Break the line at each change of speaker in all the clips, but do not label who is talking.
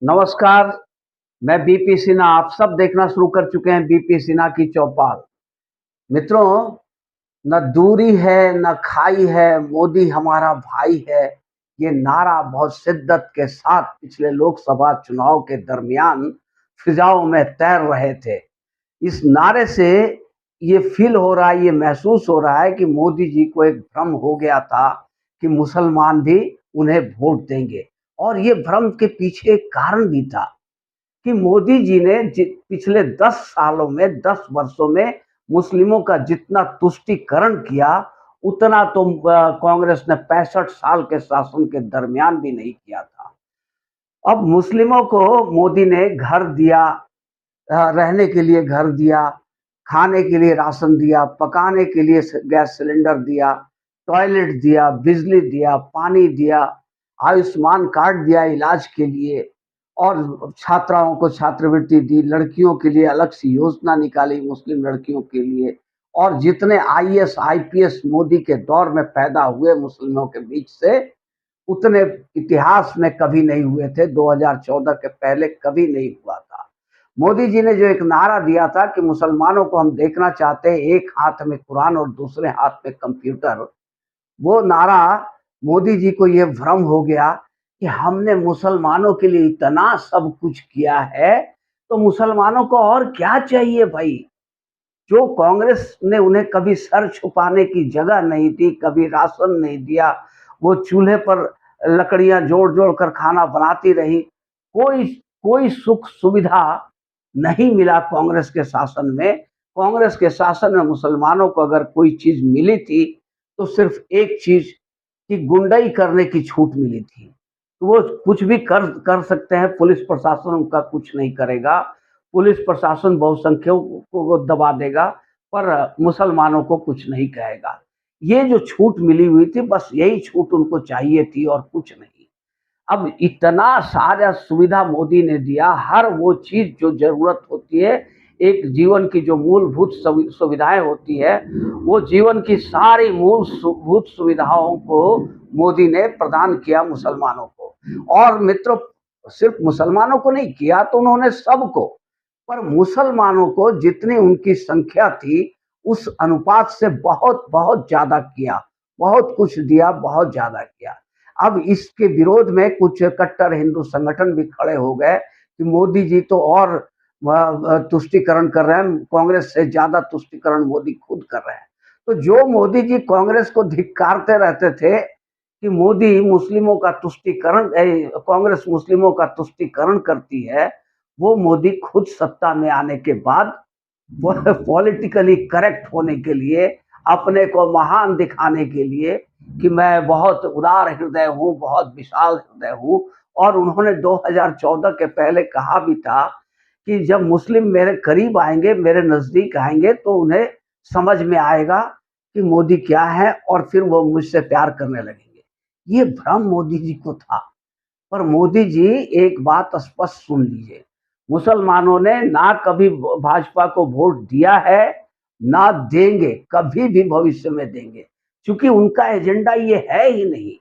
नमस्कार, मैं बीपी सिन्हा। आप सब देखना शुरू कर चुके हैं बीपी सिन्हा की चौपाल। मित्रों, न दूरी है न खाई है, मोदी हमारा भाई है। ये नारा बहुत शिद्दत के साथ पिछले लोकसभा चुनाव के दरमियान फिजाओं में तैर रहे थे। इस नारे से ये फील हो रहा है, ये महसूस हो रहा है कि मोदी जी को एक भ्रम हो गया था कि मुसलमान भी उन्हें वोट देंगे। और ये भ्रम के पीछे एक कारण भी था कि मोदी जी ने पिछले 10 सालों में, 10 वर्षों में मुस्लिमों का जितना तुष्टीकरण किया, उतना तो कांग्रेस ने 65 साल के शासन के दरमियान भी नहीं किया था। अब मुस्लिमों को मोदी ने घर दिया, रहने के लिए घर दिया, खाने के लिए राशन दिया, पकाने के लिए गैस सिलेंडर दिया, टॉयलेट दिया, बिजली दिया, पानी दिया, आयुष्मान कार्ड दिया इलाज के लिए, और छात्राओं को छात्रवृत्ति दी, लड़कियों के लिए अलग सी योजना निकाली मुस्लिम लड़कियों के लिए। और जितने आईएएस आईपीएस मोदी के दौर में पैदा हुए मुस्लिमों के बीच से, उतने इतिहास में कभी नहीं हुए थे। 2014 के पहले कभी नहीं हुआ था। मोदी जी ने जो एक नारा दिया था कि मुसलमानों को हम देखना चाहते हैं एक हाथ में कुरान और दूसरे हाथ में कंप्यूटर, वो नारा, मोदी जी को ये भ्रम हो गया कि हमने मुसलमानों के लिए इतना सब कुछ किया है, तो मुसलमानों को और क्या चाहिए भाई। जो कांग्रेस ने उन्हें कभी सर छुपाने की जगह नहीं दी, कभी राशन नहीं दिया, वो चूल्हे पर लकड़ियां जोड़ जोड़ कर खाना बनाती रही। कोई कोई सुख सुविधा नहीं मिला कांग्रेस के शासन में। कांग्रेस के शासन में मुसलमानों को अगर कोई चीज मिली थी, तो सिर्फ एक चीज कि गुंडाई करने की छूट मिली थी। तो वो कुछ भी कर सकते हैं, पुलिस प्रशासन उनका कुछ नहीं करेगा। पुलिस प्रशासन बहुसंख्यकों को दबा देगा, पर मुसलमानों को कुछ नहीं कहेगा। ये जो छूट मिली हुई थी, बस यही छूट उनको चाहिए थी और कुछ नहीं। अब इतना सारा सुविधा मोदी ने दिया, हर वो चीज़ जो ज़रूरत होती है, एक जीवन की जो मूलभूत सुविधाएँ होती है, वो जीवन की सारी मूलभूत सुविधाओं को मोदी ने प्रदान किया मुसलमानों को। और मित्रों, सिर्फ मुसलमानों को नहीं किया तो उन्होंने सबको, पर मुसलमानों को जितनी उनकी संख्या थी, उस अनुपात से बहुत बहुत ज़्यादा किया, बहुत कुछ दिया, बहुत ज़्यादा किया। अब इसके विरोध में कुछ कट्टर हिंदू संगठन भी खड़े हो गए कि मोदी जी तो और तुष्टीकरण कर रहे हैं, कांग्रेस से ज्यादा तुष्टीकरण मोदी खुद कर रहे हैं। तो जो मोदी जी कांग्रेस को धिक्कारते रहते थे कि मोदी मुस्लिमों का तुष्टीकरण, कांग्रेस मुस्लिमों का तुष्टीकरण करती है, वो मोदी खुद सत्ता में आने के बाद पॉलिटिकली करेक्ट होने के लिए, अपने को महान दिखाने के लिए कि मैं बहुत उदार हृदय हूँ, बहुत विशाल हृदय हूँ। और उन्होंने 2014 के पहले कहा भी था कि जब मुस्लिम मेरे करीब आएंगे, मेरे नजदीक आएंगे, तो उन्हें समझ में आएगा कि मोदी क्या है, और फिर वो मुझसे प्यार करने लगेंगे। ये भ्रम मोदी जी को था। पर मोदी जी, एक बात स्पष्ट सुन लीजिए, मुसलमानों ने ना कभी भाजपा को वोट दिया है, ना देंगे, कभी भी भविष्य में देंगे। क्योंकि उनका एजेंडा ये है ही नहीं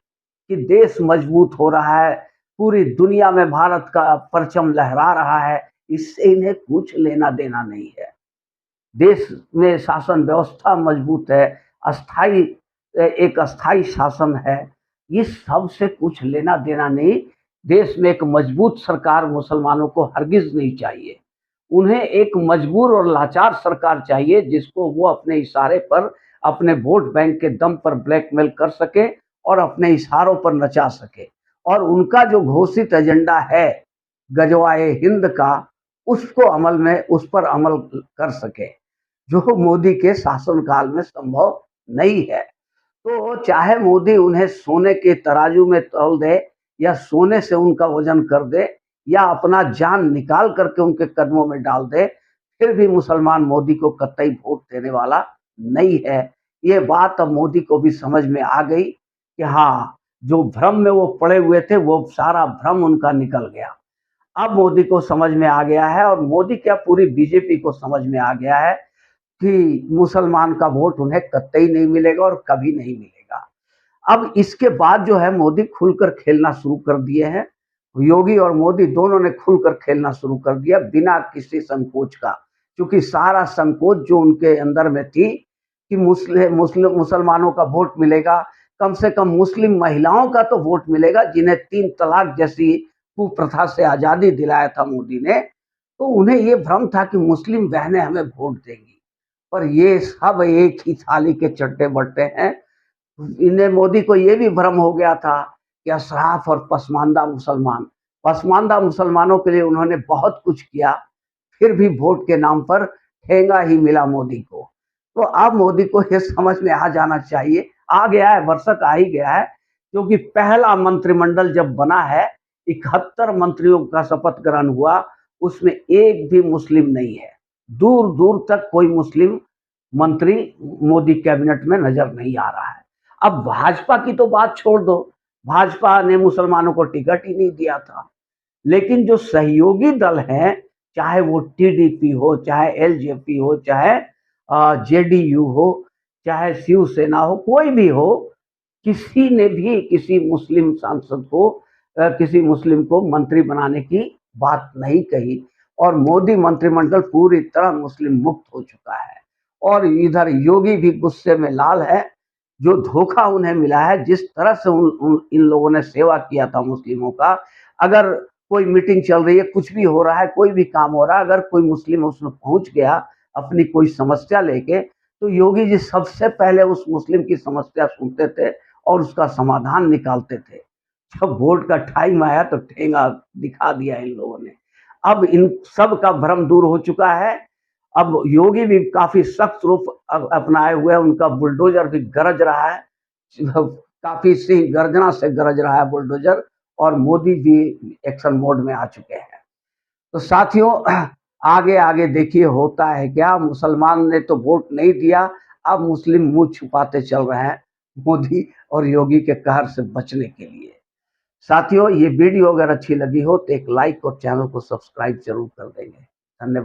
कि देश मजबूत हो रहा है, पूरी दुनिया में भारत का परचम लहरा रहा है, इससे इन्हें कुछ लेना देना नहीं है। देश में शासन व्यवस्था मजबूत है, अस्थाई, एक अस्थाई शासन है, ये सब से कुछ लेना देना नहीं। देश में एक मजबूत सरकार मुसलमानों को हरगिज नहीं चाहिए। उन्हें एक मजबूर और लाचार सरकार चाहिए, जिसको वो अपने इशारे पर, अपने वोट बैंक के दम पर ब्लैकमेल कर सके और अपने इशारों पर नचा सके। और उनका जो घोषित एजेंडा है गजवाए हिंद का, उसको अमल में, उस पर अमल कर सके, जो मोदी के शासनकाल में संभव नहीं है। तो चाहे मोदी उन्हें सोने के तराजू में तौल दे, या सोने से उनका वजन कर दे, या अपना जान निकाल करके उनके कदमों में डाल दे, फिर भी मुसलमान मोदी को कतई वोट देने वाला नहीं है। ये बात अब मोदी को भी समझ में आ गई कि हाँ, जो भ्रम में वो पड़े हुए थे, वो सारा भ्रम उनका निकल गया। अब मोदी को समझ में आ गया है, और मोदी क्या, पूरी बीजेपी को समझ में आ गया है कि मुसलमान का वोट उन्हें कतई नहीं मिलेगा और कभी नहीं मिलेगा। अब इसके बाद जो है, मोदी खुलकर खेलना शुरू कर दिए हैं। योगी और मोदी दोनों ने खुलकर खेलना शुरू कर दिया बिना किसी संकोच का, क्योंकि सारा संकोच जो उनके अंदर में थी कि मुसलमानों का वोट मिलेगा, कम से कम मुस्लिम महिलाओं का तो वोट मिलेगा, जिन्हें 3 तलाक जैसी कुप्रथा से आज़ादी दिलाया था मोदी ने, तो उन्हें ये भ्रम था कि मुस्लिम बहनें हमें वोट देंगी। पर ये सब एक ही थाली के चट्टे-बट्टे हैं। इन्हें मोदी को ये भी भ्रम हो गया था कि अशराफ और पसमानदा मुसलमानों के लिए उन्होंने बहुत कुछ किया, फिर भी वोट के नाम पर ठेंगा ही मिला मोदी को। तो अब मोदी को ये समझ में आ जाना चाहिए, आ गया है, भरसक आ ही गया है, क्योंकि पहला मंत्रिमंडल जब बना है, 71 मंत्रियों का शपथ ग्रहण हुआ, उसमें एक भी मुस्लिम नहीं है। दूर-दूर तक कोई मुस्लिम मंत्री मोदी कैबिनेट में नजर नहीं आ रहा है। अब भाजपा की तो बात छोड़ दो, भाजपा ने मुसलमानों को टिकट ही नहीं दिया था। लेकिन जो सहयोगी दल हैं, चाहे वो टीडीपी हो, चाहे एलजेपी हो, चाहे जेडीयू हो, चाहे शिवसेना हो, कोई भी हो, किसी ने भी किसी मुस्लिम सांसद को किसी मुस्लिम को मंत्री बनाने की बात नहीं कही, और मोदी मंत्रिमंडल पूरी तरह मुस्लिम मुक्त हो चुका है। और इधर योगी भी गुस्से में लाल है, जो धोखा उन्हें मिला है, जिस तरह से इन लोगों ने सेवा किया था मुस्लिमों का। अगर कोई मीटिंग चल रही है, कुछ भी हो रहा है, कोई भी काम हो रहा है, अगर कोई मुस्लिम उसमें पहुंच गया अपनी कोई समस्या लेके, तो योगी जी सबसे पहले उस मुस्लिम की समस्या सुनते थे और उसका समाधान निकालते थे। जब वोट का टाइम आया तो ठेंगा दिखा दिया इन लोगों ने। अब इन सब का भ्रम दूर हो चुका है। अब योगी भी काफी सख्त रूप अपनाए हुए हैं, उनका बुलडोजर भी गरज रहा है, काफी सिंह गर्जना से गरज रहा है बुलडोजर, और मोदी भी एक्शन मोड में आ चुके हैं। तो साथियों, आगे आगे देखिए होता है क्या। मुसलमान ने तो वोट नहीं दिया, अब मुस्लिम मुंह छुपाते चल रहे हैं मोदी और योगी के कहर से बचने के लिए। साथियों, ये वीडियो अगर अच्छी लगी हो तो एक लाइक और चैनल को सब्सक्राइब जरूर कर देंगे। धन्यवाद।